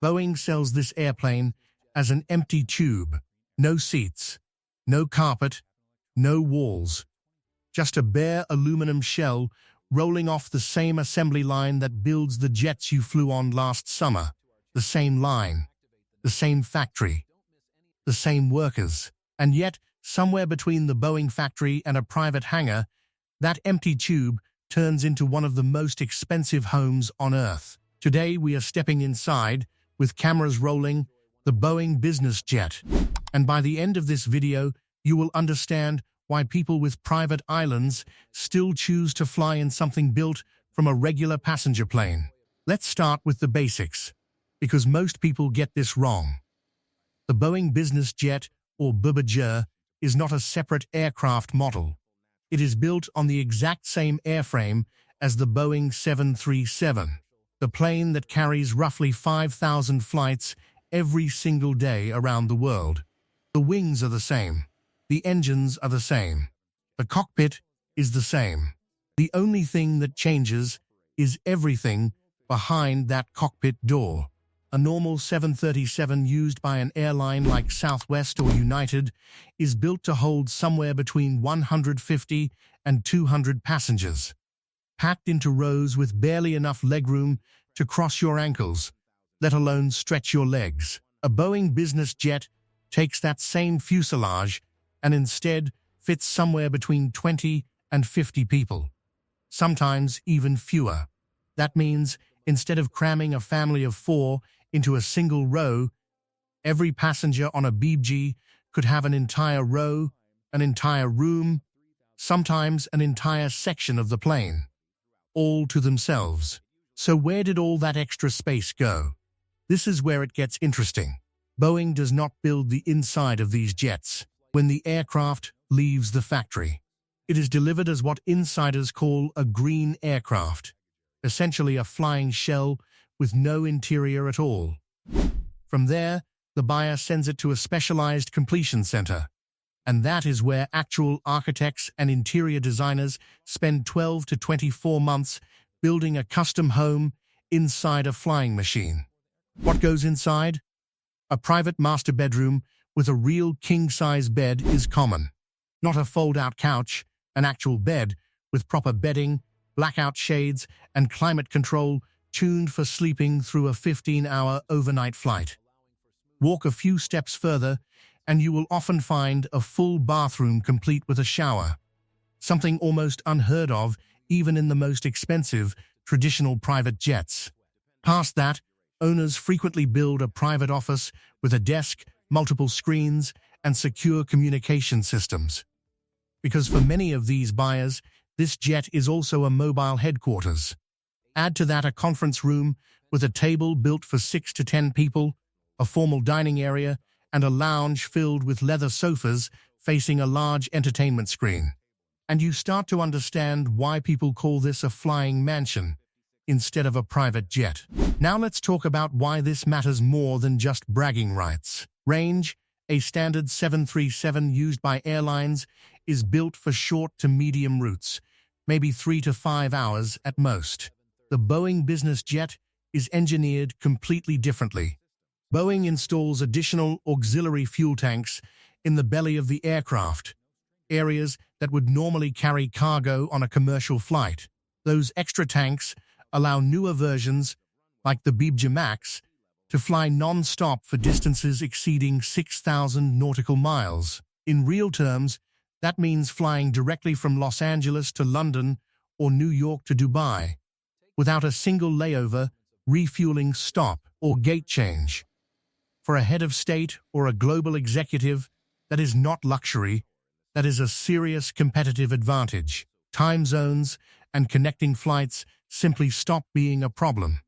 Boeing sells this airplane as an empty tube. No seats, no carpet, no walls. Just a bare aluminum shell rolling off the same assembly line that builds the jets you flew on last summer. The same line, the same factory, the same workers. And yet, somewhere between the Boeing factory and a private hangar, that empty tube turns into one of the most expensive homes on Earth. Today, we are stepping inside, with cameras rolling, the Boeing Business Jet. And by the end of this video, you will understand why people with private islands still choose to fly in something built from a regular passenger plane. Let's start with the basics, because most people get this wrong. The Boeing Business Jet, or BBJ, is not a separate aircraft model. It is built on the exact same airframe as the Boeing 737, the plane that carries roughly 5,000 flights every single day around the world. The wings are the same. The engines are the same. The cockpit is the same. The only thing that changes is everything behind that cockpit door. A normal 737 used by an airline like Southwest or United is built to hold somewhere between 150 and 200 passengers, packed into rows with barely enough legroom to cross your ankles, let alone stretch your legs. A Boeing Business Jet takes that same fuselage and instead fits somewhere between 20 and 50 people, sometimes even fewer. That means instead of cramming a family of 4 into a single row, every passenger on a BBJ could have an entire row, an entire room, sometimes an entire section of the plane, all to themselves. So where did all that extra space go? This is where it gets interesting. Boeing does not build the inside of these jets. When the aircraft leaves the factory, it is delivered as what insiders call a green aircraft, essentially a flying shell with no interior at all. From there, the buyer sends it to a specialized completion center, and that is where actual architects and interior designers spend 12 to 24 months building a custom home inside a flying machine. What goes inside? A private master bedroom with a real king-size bed is common. Not a fold-out couch, an actual bed with proper bedding, blackout shades, and climate control tuned for sleeping through a 15-hour overnight flight. Walk a few steps further, and you will often find a full bathroom complete with a shower, something almost unheard of even in the most expensive, traditional private jets. Past that, owners frequently build a private office with a desk, multiple screens, and secure communication systems. Because for many of these buyers, this jet is also a mobile headquarters. Add to that a conference room with a table built for 6 to 10 people, a formal dining area, and a lounge filled with leather sofas facing a large entertainment screen. And you start to understand why people call this a flying mansion instead of a private jet. Now let's talk about why this matters more than just bragging rights. Range: a standard 737 used by airlines is built for short to medium routes, maybe 3 to 5 hours at most. The Boeing Business Jet is engineered completely differently. Boeing installs additional auxiliary fuel tanks in the belly of the aircraft, areas that would normally carry cargo on a commercial flight. Those extra tanks allow newer versions, like the BBJ Max, to fly non-stop for distances exceeding 6,000 nautical miles. In real terms, that means flying directly from Los Angeles to London or New York to Dubai, without a single layover, refueling stop, or gate change. For a head of state or a global executive, that is not luxury, that is a serious competitive advantage. Time zones and connecting flights simply stop being a problem.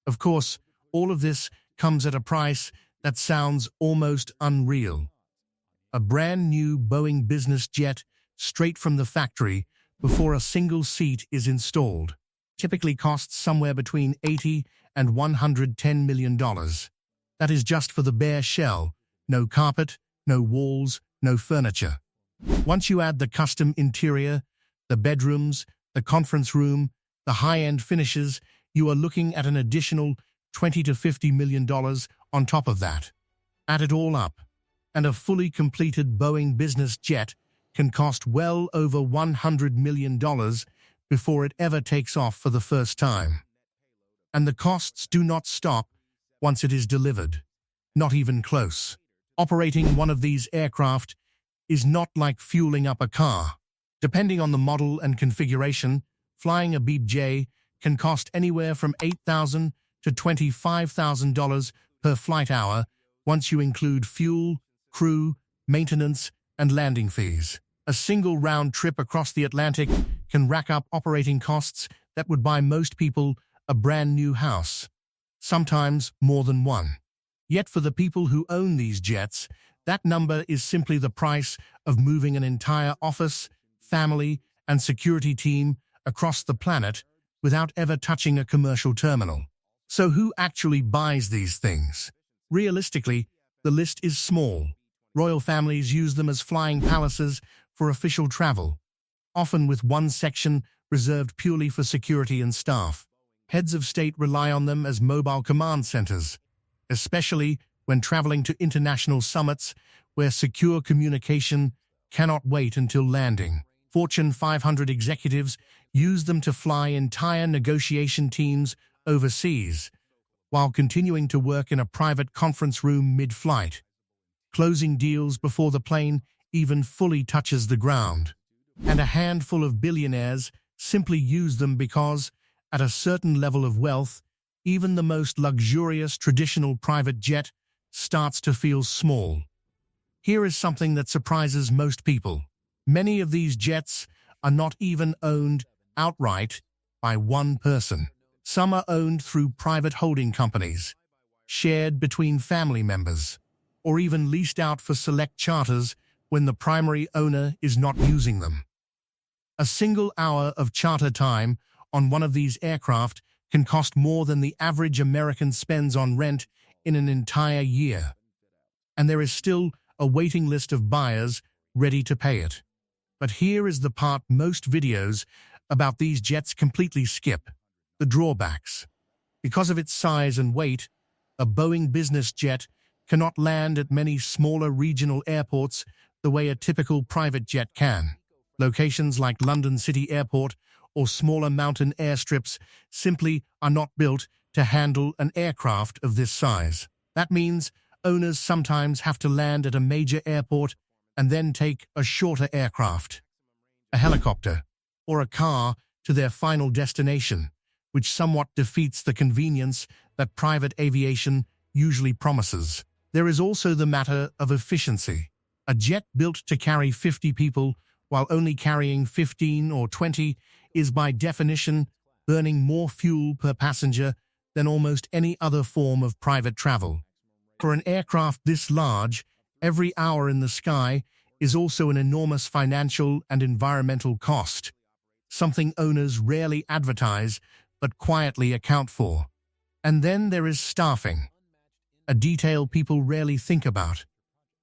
Of course, all of this comes at a price that sounds almost unreal. A brand new Boeing Business Jet straight from the factory before a single seat is installed typically costs somewhere between $80 and $110 million. That is just for the bare shell, no carpet, no walls, no furniture. Once you add the custom interior, the bedrooms, the conference room, the high-end finishes, you are looking at an additional $20 to $50 million on top of that. Add it all up, and a fully completed Boeing Business Jet can cost well over $100 million before it ever takes off for the first time. And the costs do not stop once it is delivered. Not even close. Operating one of these aircraft is not like fueling up a car. Depending on the model and configuration, flying a BJ can cost anywhere from $8,000 to $25,000 per flight hour once you include fuel, crew, maintenance, and landing fees. A single round trip across the Atlantic can rack up operating costs that would buy most people a brand new house, sometimes more than one. Yet for the people who own these jets, that number is simply the price of moving an entire office, family, and security team across the planet without ever touching a commercial terminal. So who actually buys these things? Realistically, the list is small. Royal families use them as flying palaces for official travel, often with one section reserved purely for security and staff. Heads of state rely on them as mobile command centers, especially when traveling to international summits where secure communication cannot wait until landing. Fortune 500 executives use them to fly entire negotiation teams overseas, while continuing to work in a private conference room mid-flight, closing deals before the plane even fully touches the ground. And a handful of billionaires simply use them because, at a certain level of wealth, even the most luxurious traditional private jet starts to feel small. Here is something that surprises most people. Many of these jets are not even owned outright by one person. Some are owned through private holding companies, shared between family members, or even leased out for select charters when the primary owner is not using them. A single hour of charter time on one of these aircraft can cost more than the average American spends on rent in an entire year. And there is still a waiting list of buyers ready to pay it. But here is the part most videos about these jets completely skip: the drawbacks. Because of its size and weight, a Boeing Business Jet cannot land at many smaller regional airports the way a typical private jet can. Locations like London City Airport or smaller mountain airstrips simply are not built to handle an aircraft of this size. That means owners sometimes have to land at a major airport and then take a shorter aircraft, a helicopter, or a car to their final destination, which somewhat defeats the convenience that private aviation usually promises. There is also the matter of efficiency. A jet built to carry 50 people while only carrying 15 or 20 is by definition burning more fuel per passenger than almost any other form of private travel. For an aircraft this large, every hour in the sky is also an enormous financial and environmental cost, something owners rarely advertise but quietly account for. And then there is staffing, a detail people rarely think about.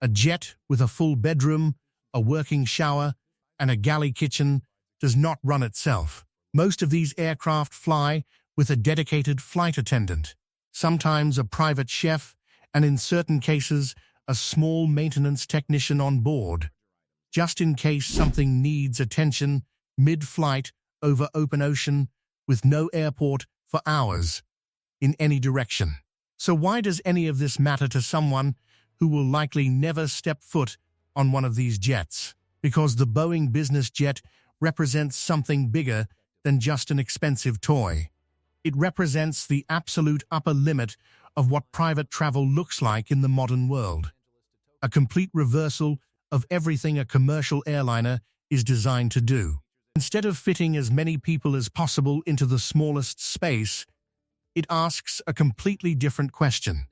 A jet with a full bedroom, a working shower, and a galley kitchen does not run itself. Most of these aircraft fly with a dedicated flight attendant, sometimes a private chef, and in certain cases, a small maintenance technician on board, just in case something needs attention mid-flight over open ocean with no airport for hours in any direction. So why does any of this matter to someone who will likely never step foot on one of these jets? Because the Boeing Business Jet represents something bigger than just an expensive toy. It represents the absolute upper limit of what private travel looks like in the modern world. A complete reversal of everything a commercial airliner is designed to do. Instead of fitting as many people as possible into the smallest space, it asks a completely different question.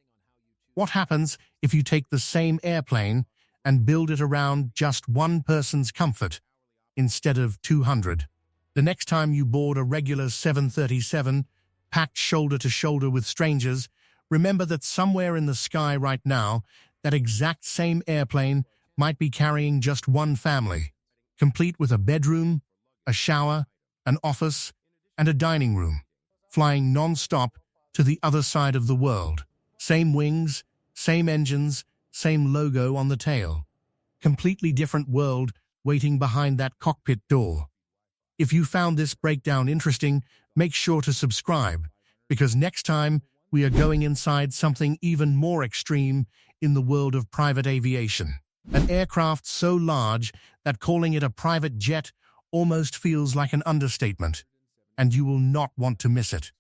What happens if you take the same airplane and build it around just one person's comfort instead of 200? The next time you board a regular 737, packed shoulder to shoulder with strangers, remember that somewhere in the sky right now, that exact same airplane might be carrying just one family, complete with a bedroom, a shower, an office, and a dining room, flying non-stop to the other side of the world. Same wings, same engines, same logo on the tail. Completely different world waiting behind that cockpit door. If you found this breakdown interesting, make sure to subscribe, because next time we are going inside something even more extreme in the world of private aviation. An aircraft so large that calling it a private jet almost feels like an understatement, and you will not want to miss it.